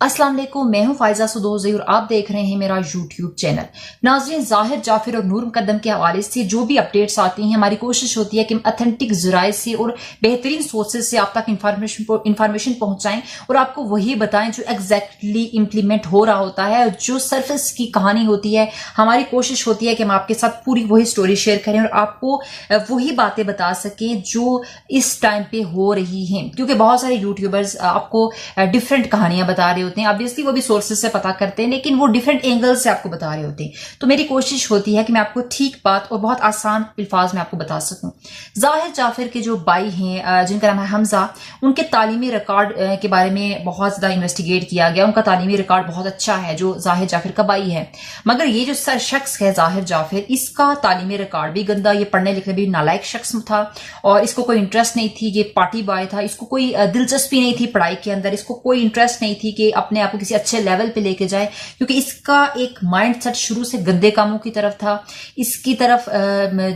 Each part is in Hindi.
अस्सलाम वालेकुम, मैं हूं फायजा सदोजी और आप देख रहे हैं मेरा यूट्यूब चैनल। नाज़रीन, जाहिर जाफिर और नूर मुकद्दम के हवाले से जो भी अपडेट्स आती हैं, हमारी कोशिश होती है कि हम अथेंटिक जराए से और बेहतरीन सोर्सेज से आप तक इंफॉर्मेशन पहुंचाएं और आपको वही बताएं जो एग्जैक्टली इम्प्लीमेंट हो रहा होता है। जो सरफेस की कहानी होती है, हमारी कोशिश होती है कि हम आपके साथ पूरी वही स्टोरी शेयर करें और आपको वही बातें बता सकें जो इस टाइम पे हो रही हैं, क्योंकि बहुत सारे यूट्यूबर्स आपको डिफरेंट कहानियां बता रहे होते हैं। ऑब्वियसली वो भी सोर्सेज से पता करते हैं, लेकिन वो डिफरेंट एंगल से आपको बता रहे होते हैं। तो मेरी कोशिश होती है कि मैं आपको ठीक बात और बहुत आसान अल्फाज में आपको बता सकूं। जाहिर जाफिर के जो भाई हैं, जिनका नाम है हमजा, उनके तालीमी रिकॉर्ड के बारे में बहुत ज्यादा इन्वेस्टिगेट किया गया। उनका तालीमी रिकॉर्ड बहुत अच्छा है, जो जाहिर जाफिर का भाई है। मगर ये जो शख्स है जाहिर जाफिर, इसका तालीमी रिकॉर्ड भी गंदा, ये पढ़ने लिखने भी नालायक शख्स था और इसको कोई इंटरेस्ट नहीं थी। ये पार्टी बॉय था, इसको कोई दिलचस्पी नहीं थी पढ़ाई के अंदर, इसको कोई इंटरेस्ट नहीं थी कि अपने आप को किसी अच्छे लेवल पे लेके जाए, क्योंकि इसका एक माइंडसेट शुरू से गंदे कामों की तरफ था। इसकी तरफ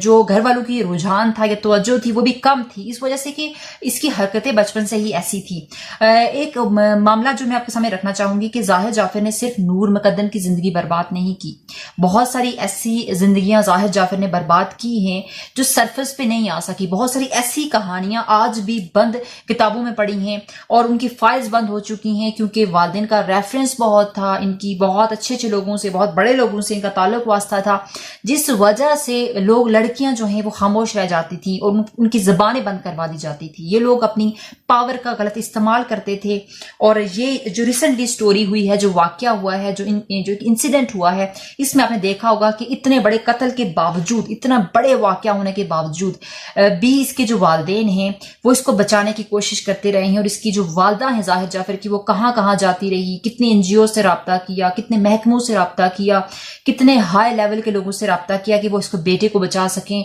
जो घर वालों की रुझान था या तवज्जो थी वो भी कम थी, इस वजह से कि इसकी हरकतें बचपन से ही ऐसी थी। एक मामला जो मैं आपके सामने रखना चाहूंगी कि जाहिर जाफिर ने सिर्फ नूर मुकद्दम की जिंदगी बर्बाद नहीं की, बहुत सारी ऐसी जिंदगियां जाहिर जाफिर ने बर्बाद की हैं जो सरफेस पे नहीं आ सकी। बहुत सारी ऐसी कहानियां आज भी बंद किताबों में पड़ी हैं और उनकी फाइल्स बंद हो चुकी हैं, क्योंकि वालिदैन का रेफरेंस बहुत था, इनकी बहुत अच्छे अच्छे लोगों से, बहुत बड़े लोगों से इनका ताल्लुक वास्ता था, जिस वजह से लोग, लड़कियां जो हैं वो खामोश रह जाती थी और उनकी जबानें बंद करवा दी जाती थी। ये लोग अपनी पावर का गलत इस्तेमाल करते थे। और ये जो रिसेंटली स्टोरी हुई है, जो वाकया हुआ है, जो इंसिडेंट हुआ है, इसमें आपने देखा होगा कि इतने बड़े कत्ल के बावजूद, इतना बड़े वाकया होने के बावजूद भी इसके जो वालिदैन हैं वो इसको बचाने की कोशिश करते रहे हैं। और इसकी जो वालदा है जाहिर जाफिर की, वो कहां कहां जाती रही, कितने एनजीओ से राब्ता किया, कितने महकमों से राब्ता किया, कितने हाई लेवल के लोगों से राब्ता किया कि वो इसको बेटे को बचा सकें।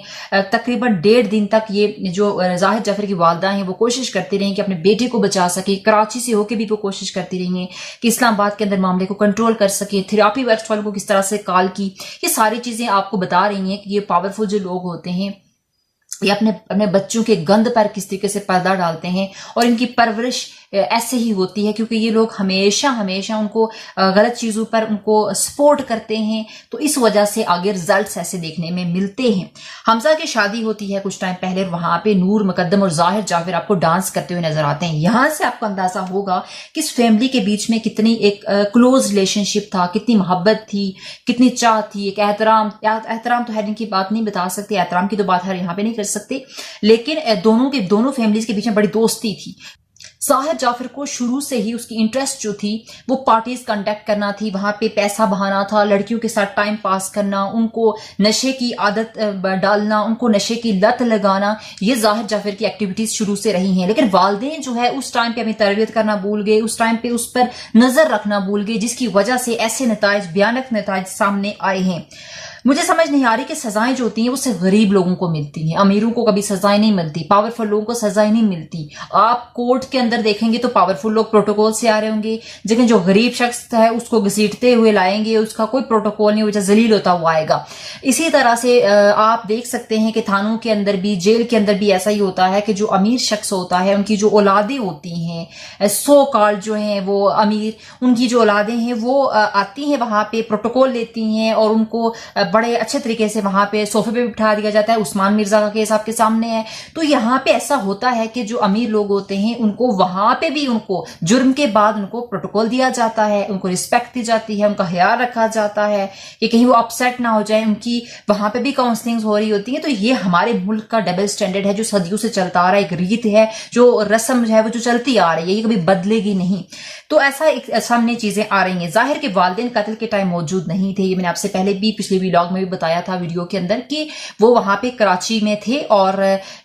तकरीबन 1.5 दिन तक ये जो जाहिर जाफिर की वालदा हैं वो कोशिश करती रही कि अपने बेटे को बचा सके। कराची से होकर भी वो कोशिश करती रही हैं कि इस्लामाबाद के अंदर मामले को कंट्रोल कर सके। थेरेपी वर्क्स वालों को किस तरह से कॉल की, ये सारी चीजें आपको बता रही हैं कि ये पावरफुल जो लोग होते हैं ये अपने अपने बच्चों के गंद पर किस तरीके से पर्दा डालते हैं और इनकी परवरिश ऐसे ही होती है, क्योंकि ये लोग हमेशा हमेशा उनको गलत चीजों पर उनको सपोर्ट करते हैं। तो इस वजह से आगे रिजल्ट्स ऐसे देखने में मिलते हैं। हमजा की शादी होती है कुछ टाइम पहले, वहां पे नूर मुकद्दम और जाहिर जाफिर आपको डांस करते हुए नजर आते हैं। यहां से आपको अंदाजा होगा कि इस फैमिली के बीच में कितनी एक क्लोज रिलेशनशिप था, कितनी मोहब्बत थी, कितनी चाह थी, एक एहतराम तो है, इनकी बात नहीं बता सकते, एहतराम की तो बात हर यहाँ पे नहीं कर सकते, लेकिन दोनों फैमिलीज के बीच में बड़ी दोस्ती थी। जाहिर जाफिर को शुरू से ही उसकी इंटरेस्ट जो थी वो पार्टीज कंडक्ट करना थी, वहां पे पैसा बहाना था, लड़कियों के साथ टाइम पास करना, उनको नशे की आदत डालना, उनको नशे की लत लगाना, ये जाहिर जाफिर की एक्टिविटीज शुरू से रही हैं। लेकिन वालिदैन जो है उस टाइम पे अपनी तरबियत करना भूल गए, उस टाइम पे उस पर नजर रखना भूल गए, जिसकी वजह से ऐसे नताइज, भयानक नताइज सामने आए हैं। मुझे समझ नहीं आ रही कि सजाएं जो होती हैं वो सिर्फ गरीब लोगों को मिलती हैं, अमीरों को कभी सजाएं नहीं मिलती, पावरफुल लोगों को सजाएं नहीं मिलती। आप कोर्ट के अंदर देखेंगे तो पावरफुल लोग प्रोटोकॉल से आ रहे होंगे, लेकिन जो गरीब शख्स है उसको घसीटते हुए लाएंगे, उसका कोई प्रोटोकॉल नहीं, वजह जलील होता हुआ आएगा। इसी तरह से आप देख सकते हैं कि थानों के अंदर भी, जेल के अंदर भी ऐसा ही होता है कि जो अमीर शख्स होता है, उनकी जो औलादें होती हैं, सो कॉल्ड जो हैं वो अमीर, उनकी जो औलादें हैं वो आती हैं वहां पे, प्रोटोकॉल लेती हैं और उनको बड़े अच्छे तरीके से वहां पे सोफे पे बिठा दिया जाता है। उस्मान मिर्जा का केस आपके सामने है। तो यहाँ पे ऐसा होता है कि जो अमीर लोग होते हैं उनको वहां पे भी, उनको जुर्म के बाद उनको प्रोटोकॉल दिया जाता है, उनको रिस्पेक्ट दी जाती है, उनका ख्याल रखा जाता है कि कहीं वो अपसेट ना हो जाए, उनकी वहां पे भी काउंसलिंग हो रही होती है। तो ये हमारे मुल्क का डबल स्टैंडर्ड है जो सदियों से चलता आ रहा है, एक रीत है, जो रस्म है वो जो चलती आ रही है, ये कभी बदलेगी नहीं। तो ऐसा एक सामने चीजें आ रही हैं। जाहिर के वालिदैन कत्ल के टाइम मौजूद नहीं थे, ये मैंने आपसे पहले भी पिछले व्लॉग में भी बताया था वीडियो के अंदर कि वो वहां पे कराची में थे और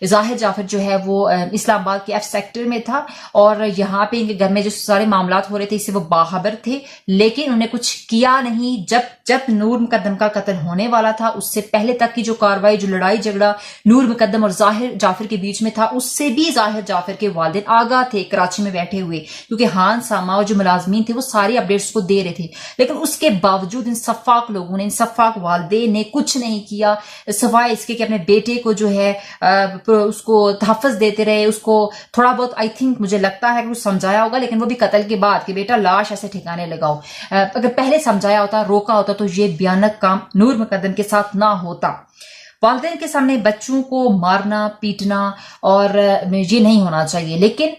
जाहिर जाफिर जो है वो इस्लामाबाद के F सेक्टर में था और यहाँ पे इनके घर में जो सारे मामलात हो रहे थे इससे वो बाखबर थे, लेकिन उन्हें कुछ किया नहीं। जब नूर मुकद्दम का कत्ल होने वाला था उससे पहले तक की जो कार्रवाई, जो लड़ाई झगड़ा नूर मुकद्दम और जाहिर जाफिर के बीच में था, उससे भी जाहिर जाफिर के वालिदैन आगाह थे कराची में बैठे हुए, क्योंकि हान सामा और जो मुलाजमीन थे वो सारी अपडेट्स को दे रहे थे। लेकिन उसके बावजूद इन सफाक लोगों ने, इन सफाक वालिदैन ने कुछ नहीं किया सिवाय इसके कि अपने बेटे को जो है उसको तहफ़्फ़ुज़ देते रहे, उसको थोड़ा बहुत, आई थिंक मुझे मुझे लगता है कि कुछ समझाया होगा, लेकिन वो भी कत्ल के बाद कि बेटा लाश ऐसे ठिकाने लगाओ। अगर पहले समझाया होता, रोका होता, तो ये भयानक काम नूर मुकद्दम के साथ ना होता। वालिदैन के सामने बच्चों को मारना पीटना और ये नहीं होना चाहिए, लेकिन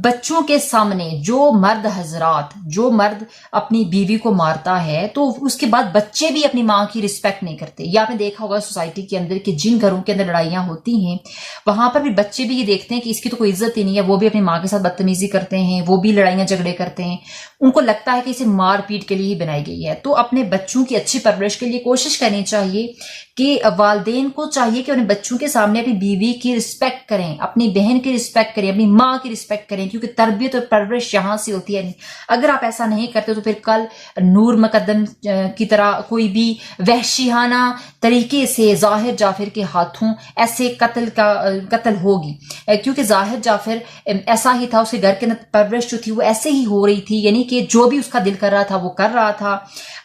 बच्चों के सामने जो मर्द अपनी बीवी को मारता है तो उसके बाद बच्चे भी अपनी माँ की रिस्पेक्ट नहीं करते। ये आपने देखा होगा सोसाइटी के अंदर कि जिन घरों के अंदर लड़ाइयां होती हैं वहां पर भी बच्चे भी ये देखते हैं कि इसकी तो कोई इज्जत ही नहीं है, वो भी अपनी माँ के साथ बदतमीजी करते हैं, वो भी लड़ाइयां झगड़े करते हैं। उनको लगता है कि इसे मारपीट के लिए ही बनाई गई है। तो अपने बच्चों की अच्छी परवरिश के लिए कोशिश करनी चाहिए कि वालिदैन को चाहिए कि अपने बच्चों के सामने अपनी बीवी की रिस्पेक्ट करें, अपनी बहन की रिस्पेक्ट करें, अपनी माँ की रिस्पेक्ट करें, क्योंकि तरबियत और परवरिश यहां से होती है। अगर आप ऐसा नहीं करते तो फिर कल नूर मुकद्दम की तरह कोई भी वहशियाना तरीके से जाहिर जाफिर के हाथों ऐसे कत्ल होगी, क्योंकि जाहिर जाफिर ऐसा ही था। उसके घर के अंदर परवरिश जो थी वो ऐसे ही हो रही थी, यानी कि जो भी उसका दिल कर रहा था वो कर रहा था,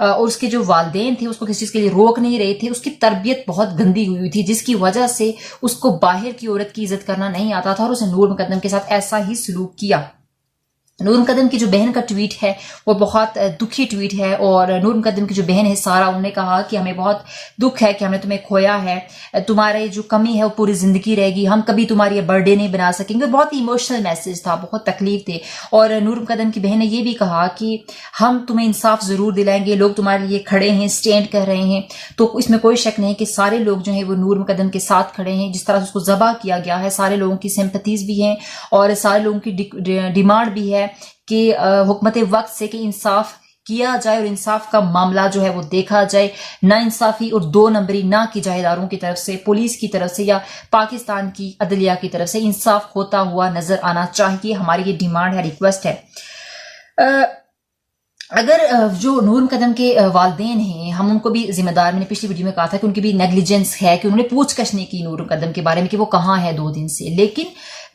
और उसके जो वालिदैन थे उसको किसी चीज के लिए रोक नहीं रहे थे। उसकी तरबियत बहुत गंदी हुई थी, जिसकी वजह से उसको बाहर की औरत की इज्जत करना नहीं आता था और उसने नूर मुकद्दम के साथ ऐसा ही सलूक किया। नूर मुकद्दम की जो बहन का ट्वीट है वो बहुत दुखी ट्वीट है, और नूर मुकद्दम की जो बहन है सारा, उन्होंने कहा कि हमें बहुत दुख है कि हमने तुम्हें खोया है, तुम्हारी जो कमी है वो पूरी जिंदगी रहेगी, हम कभी तुम्हारी बर्थडे नहीं बना सकेंगे। बहुत ही इमोशनल मैसेज था, बहुत तकलीफ थे। और नूर मुकद्दम की बहन ने ये भी कहा कि हम तुम्हें इंसाफ जरूर दिलाएंगे, लोग तुम्हारे लिए खड़े हैं, स्टैंड कर रहे हैं। तो इसमें कोई शक नहीं कि सारे लोग जो है वो नूर मुकद्दम के साथ खड़े हैं। जिस तरह से उसको ज़बह किया गया है, सारे लोगों की सिंपैथीज भी हैं और सारे लोगों की डिमांड भी है कि हुकूमत वक्त से कि इंसाफ किया जाए और इंसाफ का मामला जो है वो देखा जाए। ना इंसाफी और दो नंबरी ना की जाए इदारों की तरफ से, पुलिस की तरफ से या पाकिस्तान की अदलिया की तरफ से। इंसाफ होता हुआ नजर आना चाहिए, हमारी ये डिमांड है, रिक्वेस्ट है। अगर जो नूर मुकद्दम के वालिदैन हैं, हम उनको भी जिम्मेदार, मैंने पिछली वीडियो में कहा था कि उनकी भी नेग्लिजेंस है कि उन्होंने पूछताछ नहीं की नूर मुकद्दम के बारे में कि वो कहाँ है 2 दिन से। लेकिन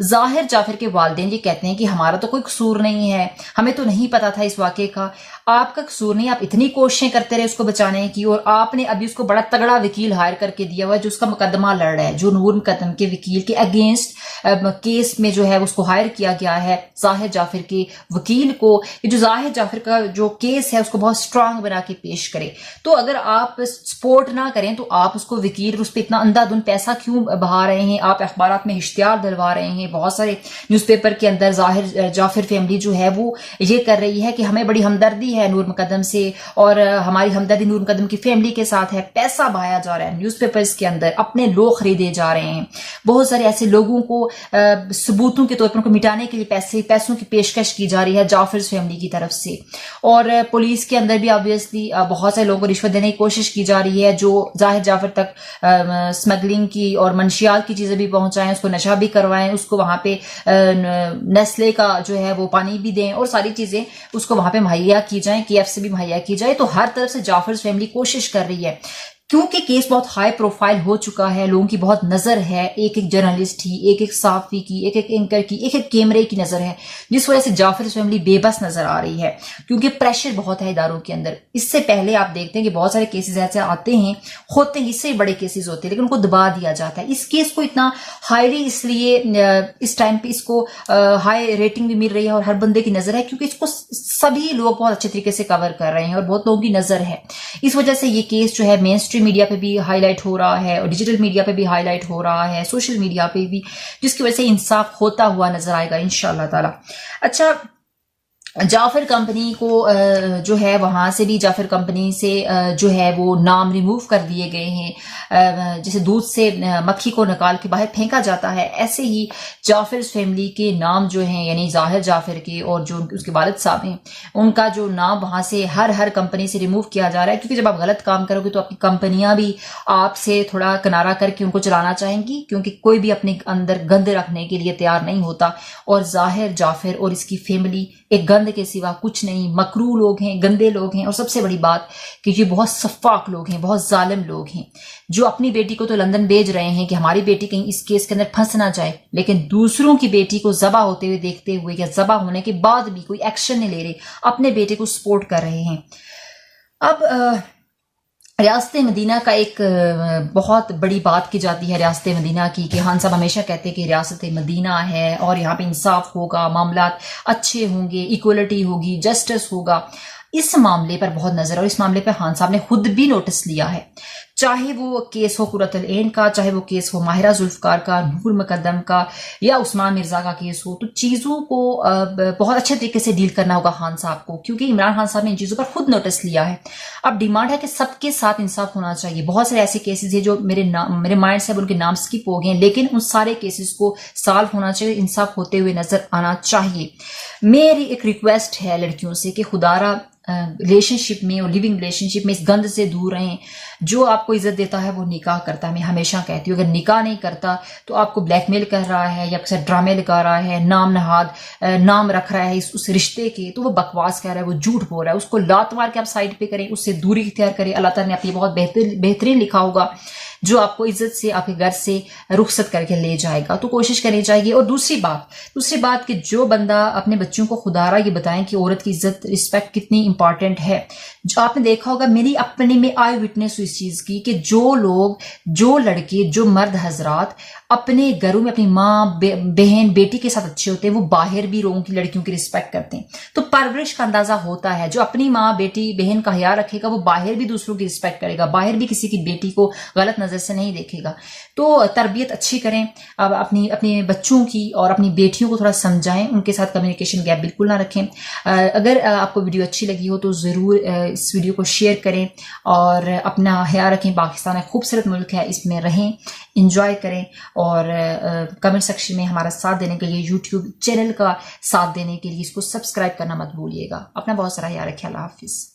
जाहिर जाफिर के वालिदैन ये कहते हैं कि हमारा तो कोई कसूर नहीं है, हमें तो नहीं पता था इस वाक़े का। आपका कसूर नहीं, आप इतनी कोशिशें करते रहे उसको बचाने की, और आपने अभी उसको बड़ा तगड़ा वकील हायर करके दिया हुआ है जो उसका मुकदमा लड़ रहा है, जो नूर मुकद्दम के वकील के अगेंस्ट केस में जो है उसको हायर किया गया है जाहिर जाफिर के वकील को, जो जाहिर जाफिर का जो केस है उसको बहुत स्ट्रांग बना के पेश करे। तो अगर आप सपोर्ट ना करें तो आप उसको वकील, उस पर इतना अंधाधुंध पैसा क्यों बहा रहे हैं? आप अखबारात में इश्तिहार दिलवा रहे हैं, बहुत सारे न्यूज़पेपर के अंदर जाहिर जाफिर फैमिली जो है वो ये कर रही है कि हमें बड़ी हमदर्दी है नूर मुकद्दम से और हमारी हमदर्दी नूर मुकद्दम की फैमिली के साथ है। पैसा बहाया जा रहा है न्यूज़पेपर्स के अंदर, अपने लोग खरीदे जा रहे हैं। बहुत सारे ऐसे लोगों को सबूतों के तौर पर उनको मिटाने के लिए पैसों की पेशकश की जा रही है जाफिर फैमिली की तरफ से। और पुलिस के अंदर भी ऑब्वियसली बहुत सारे लोगों को रिश्वत देने की कोशिश की जा रही है, जो जाहिर जाफिर तक स्मगलिंग की और मंशियात की चीजें भी पहुंचाएं, उसको नशा भी करवाएं, उसको वहां पे नेस्ले का जो है वो पानी भी दें और सारी चीजें उसको वहां पे मुहैया की जाएं, KFC भी मुहैया की जाए। तो हर तरफ से जाफिर फैमिली कोशिश कर रही है, क्योंकि केस बहुत हाई प्रोफाइल हो चुका है, लोगों की बहुत नजर है, एक एक जर्नलिस्ट की, एक एक साफी की, एक एक एंकर की, एक एक कैमरे की नजर है, जिस वजह से जाफिर फैमिली बेबस नजर आ रही है, क्योंकि प्रेशर बहुत है इदारों के अंदर। इससे पहले आप देखते हैं कि बहुत सारे केसेस ऐसे आते हैं, होते हैं इससे बड़े केसेस होते हैं, लेकिन उनको दबा दिया जाता है। इस केस को इतना हाईली इसलिए इस टाइम पे इसको हाई रेटिंग भी मिल रही है और हर बंदे की नजर है, क्योंकि इसको सभी लोग बहुत अच्छे तरीके से कवर कर रहे हैं और बहुत लोगों की नजर है। इस वजह से ये केस जो है मेन स्ट्रीम मीडिया पे भी हाईलाइट हो रहा है और डिजिटल मीडिया पे भी हाईलाइट हो रहा है, सोशल मीडिया पे भी, जिसकी वजह से इंसाफ होता हुआ नजर आएगा इंशाअल्लाह ताला। अच्छा, जाफिर कंपनी को जो है वहां से भी जाफिर कंपनी से जो है वो नाम रिमूव कर दिए गए हैं। जैसे दूध से मक्खी को निकाल के बाहर फेंका जाता है, ऐसे ही जाफिर फैमिली के नाम जो हैं, यानी जाहिर जाफिर के और जो उसके वालिद साहब हैं, उनका जो नाम वहां से हर कंपनी से रिमूव किया जा रहा है। क्योंकि जब आप गलत काम करोगे तो आपकी कंपनियां भी आपसे थोड़ा किनारा करके उनको चलाना चाहेंगी, क्योंकि कोई भी अपने अंदर गंद रखने के लिए तैयार नहीं होता। और जाहिर जाफिर और इसकी फैमिली एक गंद के सिवा कुछ नहीं, मकरू लोग हैं, गंदे लोग हैं। और सबसे बड़ी बात कि ये बहुत सफाक लोग हैं, बहुत जालिम लोग हैं, जो अपनी बेटी को तो लंदन भेज रहे हैं कि हमारी बेटी कहीं इस केस के अंदर फंस ना जाए, लेकिन दूसरों की बेटी को ज़बा होते हुए देखते हुए या ज़बा होने के बाद भी कोई एक्शन नहीं ले रहे, अपने बेटे को सपोर्ट कर रहे हैं। अब रियासत मदीना का एक बहुत बड़ी बात की जाती है रियासत मदीना की, कि खान साहब हमेशा कहते हैं कि रियासत मदीना है और यहाँ पे इंसाफ होगा, मामलात अच्छे होंगे, इक्वलिटी होगी, जस्टिस होगा। इस मामले पर बहुत नजर, और इस मामले पर खान साहब ने खुद भी नोटिस लिया है। चाहे वो केस हो कुर्रतुल ऐन का, चाहे वो केस हो माहिरा जुल्फकार का, नूर मुकद्दम का, या उस्मान मिर्जा का केस हो, तो चीजों को बहुत अच्छे तरीके से डील करना होगा खान साहब को, क्योंकि इमरान खान साहब ने इन चीजों पर खुद नोटिस लिया है। अब डिमांड है कि सबके साथ इंसाफ होना चाहिए। बहुत सारे ऐसे केसेस है जो मेरे माइंड से अब उनके नाम स्किप हो गए, लेकिन उन सारे केसेस को सॉल्व होना चाहिए, इंसाफ होते हुए नजर आना चाहिए। मेरी एक रिक्वेस्ट है लड़कियों से कि खुदारा रिलेशनशिप में और लिविंग रिलेशनशिप में इस गंद से दूर रहें। जो आपको इज्जत देता है वो निकाह करता है। मैं हमेशा कहती हूँ, अगर निकाह नहीं करता तो आपको ब्लैकमेल कर रहा है या अक्सर ड्रामे लगा रहा है, नाम नहाद नाम रख रहा है उस रिश्ते के, तो वो बकवास कह रहा है, वो झूठ बोल रहा है। उसको लात मार के आप साइड पे करें, उससे दूरी इख्तियार करें। अल्लाह ताला ने अपनी बहुत बेहतरीन लिखा होगा जो आपको इज्जत से आपके घर से रुखसत करके ले जाएगा, तो कोशिश करनी चाहिए। और दूसरी बात कि जो बंदा अपने बच्चों को खुदारा ये बताएं कि औरत की इज्जत रिस्पेक्ट कितनी इंपॉर्टेंट है। जो आपने देखा होगा, मेरी अपने में आई विटनेस हुई इस चीज की, कि जो लोग, जो लड़के, जो मर्द हजरात अपने घरों में अपनी माँ बहन बेटी के साथ अच्छे होते हैं, वो बाहर भी लोगों की लड़कियों की रिस्पेक्ट करते हैं। तो परवरिश का अंदाजा होता है। जो अपनी माँ बेटी बहन का ख्याल रखेगा वो बाहर भी दूसरों की रिस्पेक्ट करेगा, बाहर भी किसी की बेटी को गलत नजर से नहीं देखेगा। तो तरबियत अच्छी करें अब अपने बच्चों की, और अपनी बेटियों को थोड़ा समझाएं, उनके साथ कम्युनिकेशन गैप बिल्कुल ना रखें। अगर आपको वीडियो अच्छी लगी हो तो जरूर इस वीडियो को शेयर करें और अपना ख्याल रखें। पाकिस्तान एक खूबसूरत मुल्क है, इसमें रहें, इंजॉय करें, और कमेंट सेक्शन में हमारा साथ देने के लिए, यूट्यूब चैनल का साथ देने के लिए इसको सब्सक्राइब करना मत भूलिएगा। अपना बहुत सारा ख्याल रखिए। अल्लाह हाफिज।